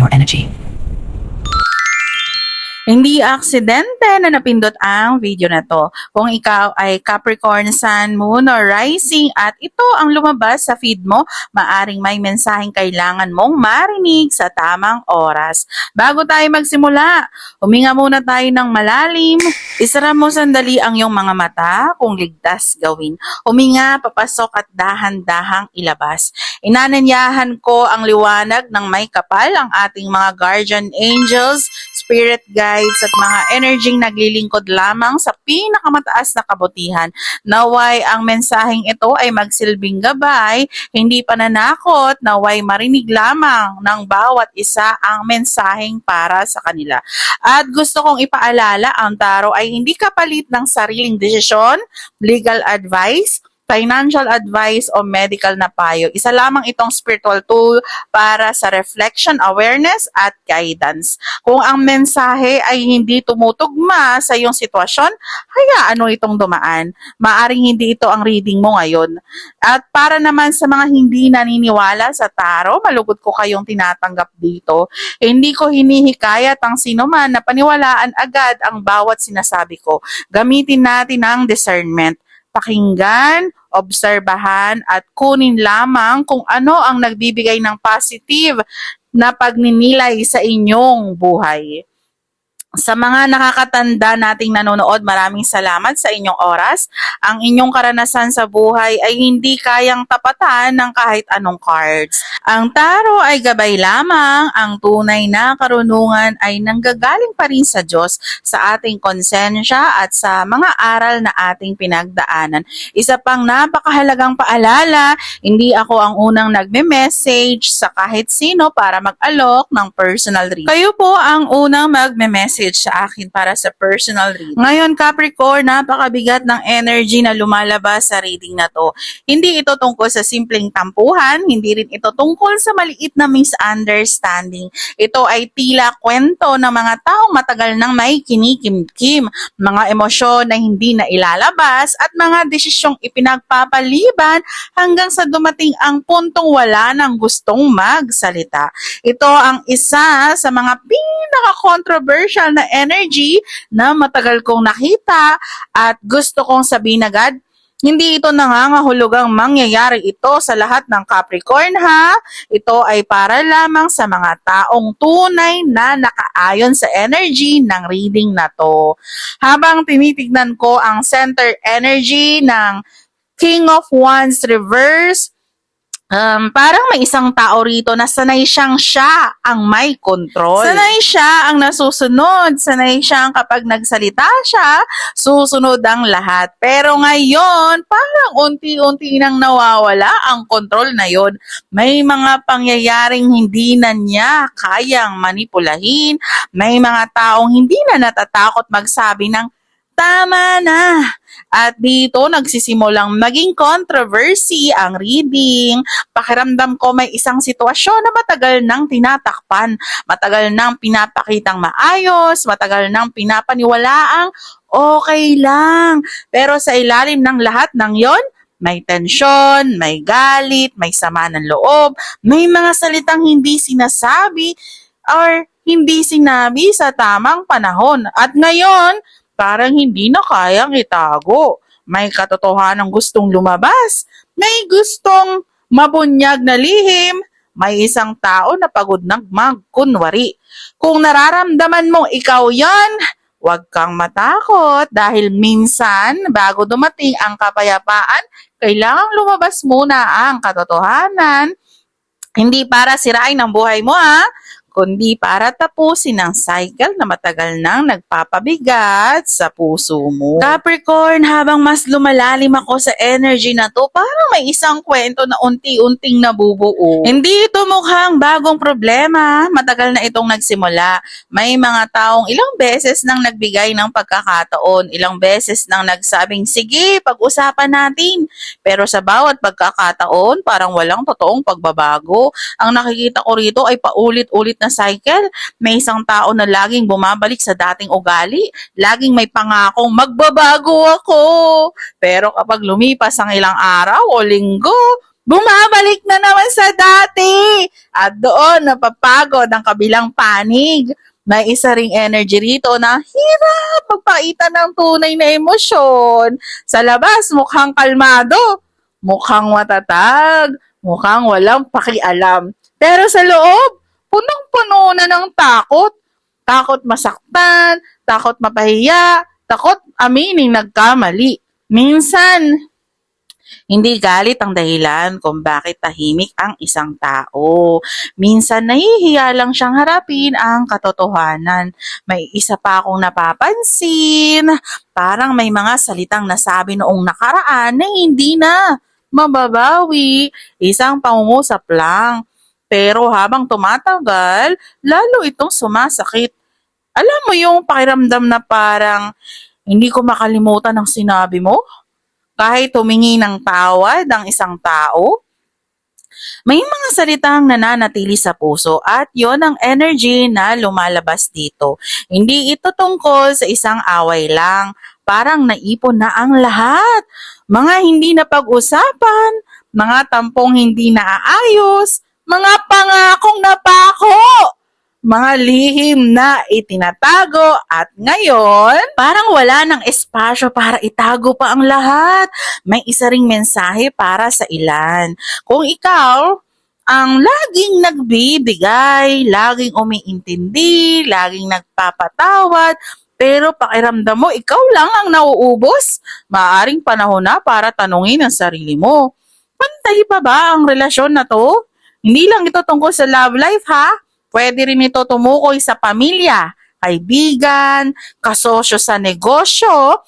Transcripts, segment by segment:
your energy. Hindi aksidente na napindot ang video na to. Kung ikaw ay Capricorn, Sun, Moon, or Rising at ito ang lumabas sa feed mo, maaring may mensaheng kailangan mong marinig sa tamang oras. Bago tayo magsimula, huminga muna tayo ng malalim. Isara mo sandali ang iyong mga mata kung ligtas gawin. Huminga, papasok at dahan-dahang ilabas. Inananyahan ko ang liwanag ng may kapal ang ating mga guardian angels, spirit guides at mga energying naglilingkod lamang sa pinakamataas na kabutihan. Naway ang mensaheng ito ay magsilbing gabay, hindi pananakot, naway marinig lamang ng bawat isa ang mensaheng para sa kanila. At gusto kong ipaalala, ang tarot ay hindi kapalit ng sariling desisyon, legal advice, financial advice o medical na payo. Isa lamang itong spiritual tool para sa reflection, awareness at guidance. Kung ang mensahe ay hindi tumutugma sa iyong sitwasyon, hayaan mo itong dumaan. Maaring hindi ito ang reading mo ngayon. At para naman sa mga hindi naniniwala sa tarot, malugod ko kayong tinatanggap dito. Hindi ko hinihikayat ang sinuman na paniwalaan agad ang bawat sinasabi ko. Gamitin natin ang discernment. Pakinggan, obserbahan at kunin lamang kung ano ang nagbibigay ng positive na pagninilay sa inyong buhay. Sa mga nakakatanda nating nanonood, maraming salamat sa inyong oras. Ang inyong karanasan sa buhay ay hindi kayang tapatan ng kahit anong cards. Ang tarot ay gabay lamang, ang tunay na karunungan ay nanggagaling pa rin sa Diyos, sa ating konsensya at sa mga aral na ating pinagdaanan. Isa pang napakahalagang paalala, hindi ako ang unang nagme-message sa kahit sino para mag-alok ng personal reading. Kayo po ang unang magme-message sa akin para sa personal reading. Ngayon, Capricorn, napakabigat ng energy na lumalabas sa reading na to. Hindi ito tungkol sa simpleng tampuhan, hindi rin ito tungkol sa maliit na misunderstanding. Ito ay tila kwento ng mga taong matagal nang may kinikimkim, mga emosyon na hindi na ilalabas at mga desisyong ipinagpapaliban hanggang sa dumating ang puntong wala nang gustong magsalita. Ito ang isa sa mga pinaka-controversial na energy na matagal kong nakita at gusto kong sabihin agad, hindi ito nangangahulugang mangyayari ito sa lahat ng Capricorn ha. Ito ay para lamang sa mga taong tunay na nakaayon sa energy ng reading na to. Habang tinitignan ko ang center energy ng King of Wands reverse, parang may isang tao rito na sanay siyang siya ang may control. Sanay siya ang nasusunod. Sanay siyang kapag nagsalita siya, susunod ang lahat. Pero ngayon, parang unti-unti nang nawawala ang control na yon. May mga pangyayaring hindi na niya kayang manipulahin. May mga taong hindi na natatakot magsabi ng tama na. At dito nagsisimulang maging controversy ang reading. Pakiramdam ko may isang sitwasyon na matagal nang tinatakpan, matagal nang pinapakitang maayos, matagal nang pinapaniwalaang okay lang. Pero sa ilalim ng lahat ng yon, may tensyon, may galit, may sama ng loob, may mga salitang hindi sinasabi or hindi sinabi sa tamang panahon. At ngayon, parang hindi na kayang itago. May katotohanan gustong lumabas. May gustong mabunyag na lihim. May isang tao na pagod na magkunwari. Kung nararamdaman mo ikaw yan, huwag kang matakot dahil minsan bago dumating ang kapayapaan, kailangang lumabas muna ang katotohanan. Hindi para sirain ang buhay mo ha, kundi para tapusin ang cycle na matagal nang nagpapabigat sa puso mo. Capricorn, habang mas lumalalim ako sa energy na to, parang may isang kwento na unti-unting nabubuo. Hindi ito mukhang bagong problema, matagal na itong nagsimula. May mga taong ilang beses nang nagbigay ng pagkakataon, ilang beses nang nagsabing, sige, pag-usapan natin. Pero sa bawat pagkakataon, parang walang totoong pagbabago. Ang nakikita ko rito ay paulit-ulit na cycle. May isang tao na laging bumabalik sa dating ugali, laging may pangakong magbabago ako. Pero kapag lumipas ang ilang araw o linggo, bumabalik na naman sa dati. At doon napapagod ang kabilang panig. May isa ring energy rito na hirap magpakita ng tunay na emosyon. Sa labas, mukhang kalmado, mukhang matatag, mukhang walang pakialam. Pero sa loob, punong-puno na ng takot. Takot masaktan, takot mapahiya, takot aminin nagkamali. Minsan, hindi galit ang dahilan kung bakit tahimik ang isang tao. Minsan nahihiya lang siyang harapin ang katotohanan. May isa pa akong napapansin. Parang may mga salitang nasabi noong nakaraan na hindi na mababawi. Isang pangungusap lang. Pero habang tumatagal, lalo itong sumasakit. Alam mo yung pakiramdam na parang hindi ko makalimutan ang sinabi mo? Kahit humingi ng tawad ang isang tao, may mga salitang nananatili sa puso at yon ang energy na lumalabas dito. Hindi ito tungkol sa isang away lang. Parang naipon na ang lahat. Mga hindi na pag-usapan, mga tampong hindi naaayos, mga pangakong napako, mga lihim na itinatago at ngayon, parang wala ng espasyo para itago pa ang lahat. May isa ring mensahe para sa ilan. Kung ikaw ang laging nagbibigay, laging umiintindi, laging nagpapatawad, pero pakiramdam mo ikaw lang ang nauubos, maaaring panahon na para tanungin ang sarili mo. Pantay pa ba ang relasyon na to? Hindi lang ito tungkol sa love life ha. Pwede rin ito tumukoy sa pamilya, kaibigan, kasosyo sa negosyo,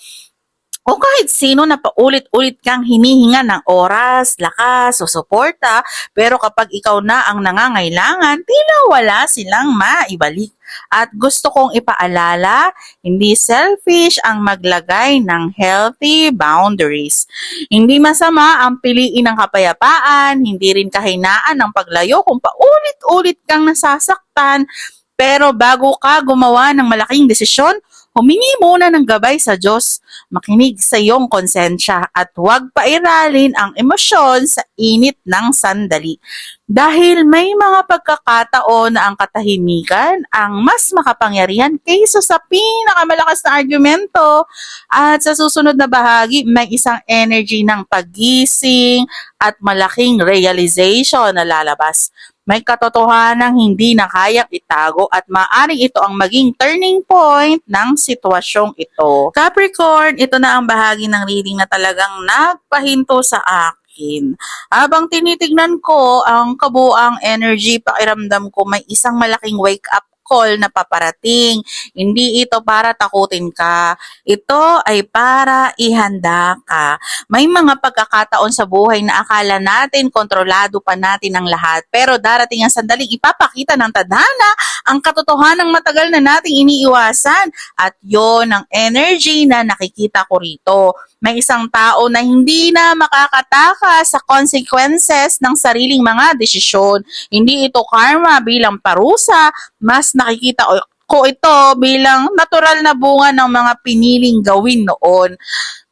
o kahit sino na paulit-ulit kang hinihinga ng oras, lakas o suporta, pero kapag ikaw na ang nangangailangan, tila wala silang maibalik. At gusto kong ipaalala, hindi selfish ang maglagay ng healthy boundaries. Hindi masama ang piliin ng kapayapaan, hindi rin kahinaan ng paglayo kung paulit-ulit kang nasasaktan, pero bago ka gumawa ng malaking desisyon, humingi muna ng gabay sa Diyos, makinig sa iyong konsensya at huwag pairalin ang emosyon sa init ng sandali. Dahil may mga pagkakataon na ang katahimikan ang mas makapangyarihan kaysa sa pinakamalakas na argumento. At sa susunod na bahagi, may isang energy ng pagising at malaking realization na lalabas. May katotohanang hindi na kayang itago at maaaring ito ang maging turning point ng sitwasyong ito. Capricorn, ito na ang bahagi ng reading na talagang nagpahinto sa akin. Habang tinitignan ko ang kabuang energy, pakiramdam ko may isang malaking wake up call na paparating. Hindi ito para takutin ka. Ito ay para ihanda ka. May mga pagkakataon sa buhay na akala natin kontrolado pa natin ang lahat. Pero darating ang sandaling ipapakita ng tadhana ang katotohanang matagal na nating iniiwasan. At yon ang energy na nakikita ko rito. May isang tao na hindi na makakatakas sa consequences ng sariling mga desisyon. Hindi ito karma bilang parusa, mas nakikita ko ito bilang natural na bunga ng mga piniling gawin noon.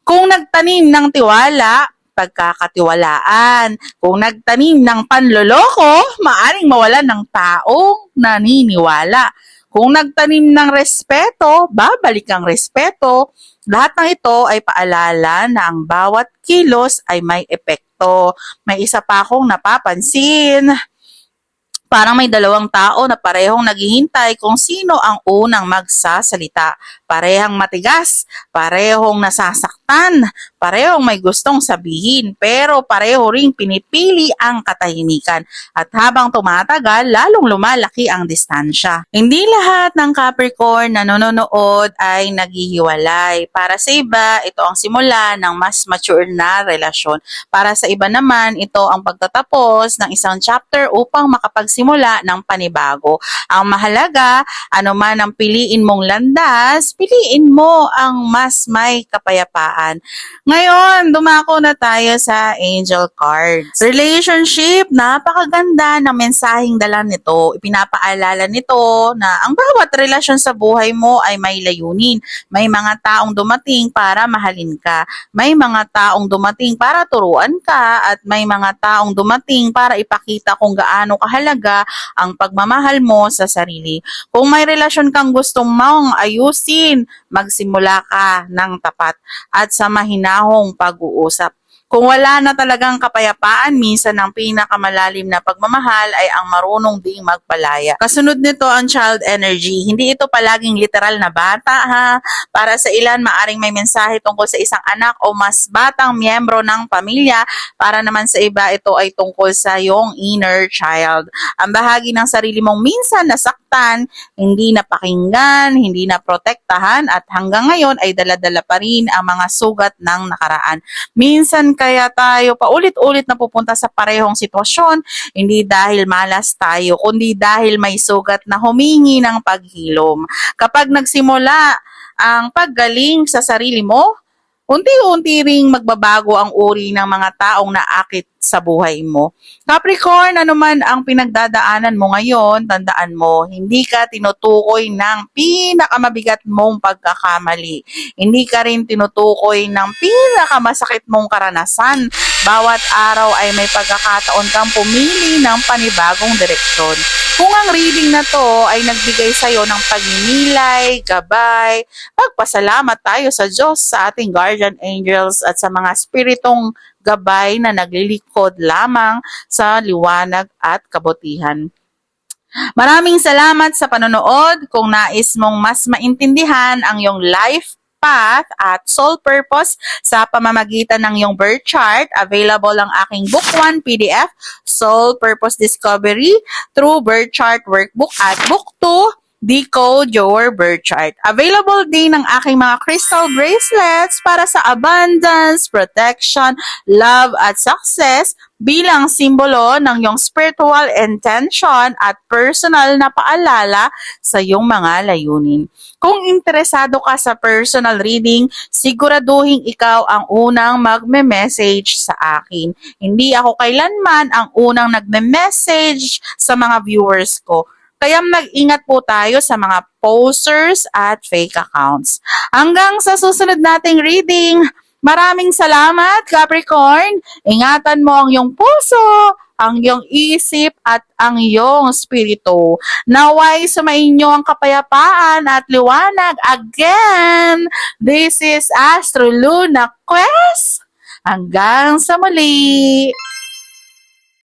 Kung nagtanim ng tiwala, pagkakatiwalaan. Kung nagtanim ng panloloko, maaring mawalan ng taong naniniwala. Kung nagtanim ng respeto, babalik ang respeto. Lahat ng ito ay paalala na ang bawat kilos ay may epekto. May isa pa akong napapansin. Parang may dalawang tao na parehong naghihintay kung sino ang unang magsasalita. Parehong matigas, parehong nasasaktan, parehong may gustong sabihin, pero pareho ring pinipili ang katahimikan. At habang tumatagal, lalong lumalaki ang distansya. Hindi lahat ng Capricorn na nanonood ay naghihiwalay. Para sa iba, ito ang simula ng mas mature na relasyon. Para sa iba naman, ito ang pagtatapos ng isang chapter upang makapagsimula magsimula ng panibago. Ang mahalaga, ano man ang piliin mong landas, piliin mo ang mas may kapayapaan. Ngayon, dumako na tayo sa angel cards. Relationship, napakaganda ng mensaheng dala nito. Ipinapaalala nito na ang bawat relasyon sa buhay mo ay may layunin. May mga taong dumating para mahalin ka. May mga taong dumating para turuan ka at may mga taong dumating para ipakita kung gaano kahalaga ang pagmamahal mo sa sarili. Kung may relasyon kang gustong mong ayusin, magsimula ka ng tapat at sa mahinahong pag-uusap. Kung wala na talagang kapayapaan, minsan ang pinakamalalim na pagmamahal ay ang marunong ding magpalaya. Kasunod nito ang child energy. Hindi ito palaging literal na bata ha. Para sa ilan, maaring may mensahe tungkol sa isang anak o mas batang miyembro ng pamilya. Para naman sa iba, ito ay tungkol sa iyong inner child. Ang bahagi ng sarili mong minsan nasaktan, hindi napakinggan, hindi naprotektahan at hanggang ngayon ay dala-dala pa rin ang mga sugat ng nakaraan. Minsan kaya tayo paulit-ulit na pupunta sa parehong sitwasyon, hindi dahil malas tayo, kundi dahil may sugat na humingi ng paghilom. Kapag nagsimula ang paggaling sa sarili mo, unti-unti ring magbabago ang uri ng mga taong naakit sa buhay mo. Capricorn, ano man ang pinagdadaanan mo ngayon, tandaan mo, hindi ka tinutukoy ng pinakamabigat mong pagkakamali. Hindi ka rin tinutukoy ng pinakamasakit mong karanasan. Bawat araw ay may pagkakataon kang pumili ng panibagong direksyon. Kung ang reading na to ay nagbigay sa'yo ng pagninilay, gabay, magpasalamat tayo sa Diyos, sa ating guardian angels at sa mga spiritong gabay na naglilikod lamang sa liwanag at kabutihan. Maraming salamat sa panonood. Kung nais mong mas maintindihan ang iyong life path at soul purpose sa pamamagitan ng iyong birth chart, available ang aking Book 1 PDF, Soul Purpose Discovery through Birth Chart Workbook at Book 2, Decode Your Birth Chart. Available din ang aking mga crystal bracelets para sa abundance, protection, love at success bilang simbolo ng iyong spiritual intention at personal na paalala sa iyong mga layunin. Kung interesado ka sa personal reading, siguraduhin ikaw ang unang magme-message sa akin. Hindi ako kailanman ang unang nagme-message sa mga viewers ko. Kaya mag-ingat po tayo sa mga posters at fake accounts. Hanggang sa susunod nating reading, maraming salamat, Capricorn. Ingatan mo ang iyong puso, ang iyong isip at ang iyong spirito. Naway sumainyo ang kapayapaan at liwanag. Again, this is Astro Luna Quest. Hanggang sa muli.